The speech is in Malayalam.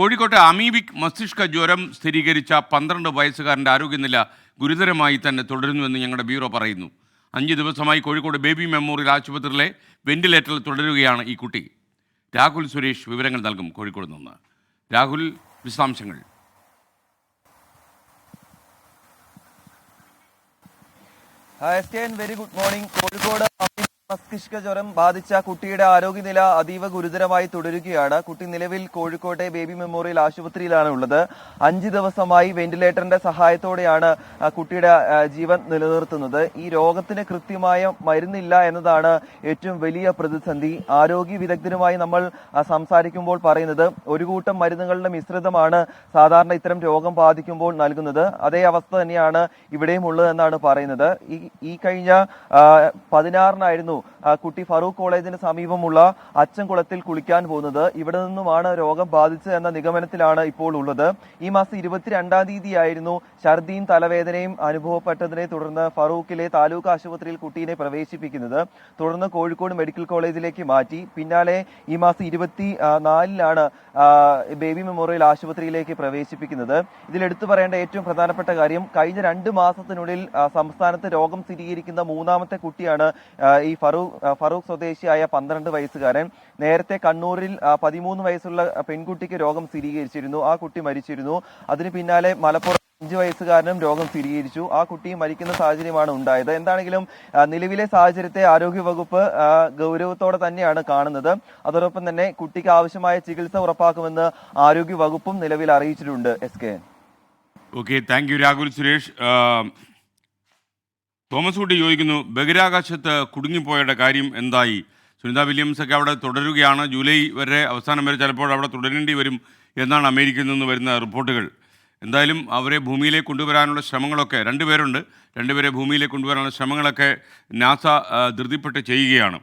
കോഴിക്കോട്ടെ അമീബിക് മസ്തിഷ്ക ജ്വരം സ്ഥിരീകരിച്ച 12 വയസ്സുകാരൻ്റെ ആരോഗ്യനില ഗുരുതരമായി തന്നെ തുടരുന്നുവെന്ന് ഞങ്ങളുടെ ബ്യൂറോ പറയുന്നു. 5 ദിവസമായി കോഴിക്കോട് ബേബി മെമ്മോറിയൽ ആശുപത്രിയിലെ വെന്റിലേറ്ററിൽ തുടരുകയാണ് ഈ കുട്ടി. രാഹുൽ സുരേഷ് വിവരങ്ങൾ നൽകും കോഴിക്കോട് നിന്ന്. രാഹുൽ, വിശദാംശങ്ങൾ. Very good morning. കോഴിക്കോട് മസ്തിഷ്ക ജ്വരം ബാധിച്ച കുട്ടിയുടെ ആരോഗ്യനില അതീവ ഗുരുതരമായി തുടരുകയാണ്. കുട്ടി നിലവിൽ കോഴിക്കോട്ടെ ബേബി മെമ്മോറിയൽ ആശുപത്രിയിലാണ് ഉള്ളത്. 5 ദിവസമായി വെന്റിലേറ്ററിന്റെ സഹായത്തോടെയാണ് കുട്ടിയുടെ ജീവൻ നിലനിർത്തുന്നത്. ഈ രോഗത്തിന് കൃത്യമായ മരുന്നില്ല എന്നതാണ് ഏറ്റവും വലിയ പ്രതിസന്ധി. ആരോഗ്യ വിദഗ്ധരുമായി നമ്മൾ സംസാരിക്കുമ്പോൾ പറയുന്നത് ഒരു കൂട്ടം മരുന്നുകളുടെ മിശ്രിതമാണ് സാധാരണ ഇത്തരം രോഗം ബാധിക്കുമ്പോൾ നൽകുന്നത്. അതേ അവസ്ഥ തന്നെയാണ് ഇവിടെയും ഉള്ളതെന്നാണ് പറയുന്നത്. ഈ കഴിഞ്ഞ 16-നായിരുന്നു കുട്ടി ഫറൂഖ് കോളേജിന് സമീപമുള്ള അച്ചൻകുളത്തിൽ കുളിക്കാൻ പോകുന്നത്. ഇവിടെ നിന്നുമാണ് രോഗം ബാധിച്ചത് എന്ന നിഗമനത്തിലാണ് ഇപ്പോൾ ഉള്ളത്. ഈ മാസം 22-ാം തീയതിയായിരുന്നു ഛർദിയും തലവേദനയും അനുഭവപ്പെട്ടതിനെ തുടർന്ന് ഫറൂഖിലെ താലൂക്ക് ആശുപത്രിയിൽ കുട്ടീനെ പ്രവേശിപ്പിക്കുന്നത്. തുടർന്ന് കോഴിക്കോട് മെഡിക്കൽ കോളേജിലേക്ക് മാറ്റി. പിന്നാലെ ഈ മാസം 24-ലാണ് ബേബി മെമ്മോറിയൽ ആശുപത്രിയിലേക്ക് പ്രവേശിപ്പിക്കുന്നത്. ഇതിലെടുത്തു പറയേണ്ട ഏറ്റവും പ്രധാനപ്പെട്ട കാര്യം, കഴിഞ്ഞ 2 മാസത്തിനുള്ളിൽ സംസ്ഥാനത്ത് രോഗം സ്ഥിരീകരിക്കുന്ന 3-ാമത്തെ കുട്ടിയാണ് ഈ ഫറൂഖ് സ്വദേശിയായ 12 വയസ്സുകാരൻ. നേരത്തെ കണ്ണൂരിൽ 13 വയസ്സുള്ള പെൺകുട്ടിക്ക് രോഗം സ്ഥിരീകരിച്ചിരുന്നു. ആ കുട്ടി മരിച്ചിരുന്നു. അതിന് പിന്നാലെ മലപ്പുറം 5 വയസ്സുകാരനും രോഗം സ്ഥിരീകരിച്ചു. ആ കുട്ടിയും മരിക്കുന്ന സാഹചര്യമാണ് ഉണ്ടായത്. എന്താണെങ്കിലും നിലവിലെ സാഹചര്യത്തെ ആരോഗ്യവകുപ്പ് ഗൗരവത്തോടെ തന്നെയാണ് കാണുന്നത്. അതോടൊപ്പം തന്നെ കുട്ടിക്ക് ആവശ്യമായ ചികിത്സ ഉറപ്പാക്കുമെന്ന് ആരോഗ്യവകുപ്പും നിലവിൽ അറിയിച്ചിട്ടുണ്ട്. Okay, thank you Rahul Suresh. Thomas കുട്ടി ചോദിക്കുന്നു, ബഹിരാകാശത്ത് കുടുങ്ങിപ്പോയയുടെ കാര്യം എന്തായി? സുനിത വില്യംസ് ഒക്കെ അവിടെ തുടരുകയാണ്. ജൂലൈ വരെ, അവസാനം വരെ ചിലപ്പോൾ അവിടെ തുടരേണ്ടി വരും എന്നാണ് അമേരിക്കയിൽ നിന്ന് വരുന്ന റിപ്പോർട്ടുകൾ. എന്തായാലും അവരെ ഭൂമിയിലേക്ക് കൊണ്ടുവരാനുള്ള ശ്രമങ്ങളൊക്കെ, 2 പേരുണ്ട്, 2 പേരെ ഭൂമിയിലേക്ക് കൊണ്ടുവരാനുള്ള ശ്രമങ്ങളൊക്കെ നാസ ധൃതിപ്പെട്ട് ചെയ്യുകയാണ്.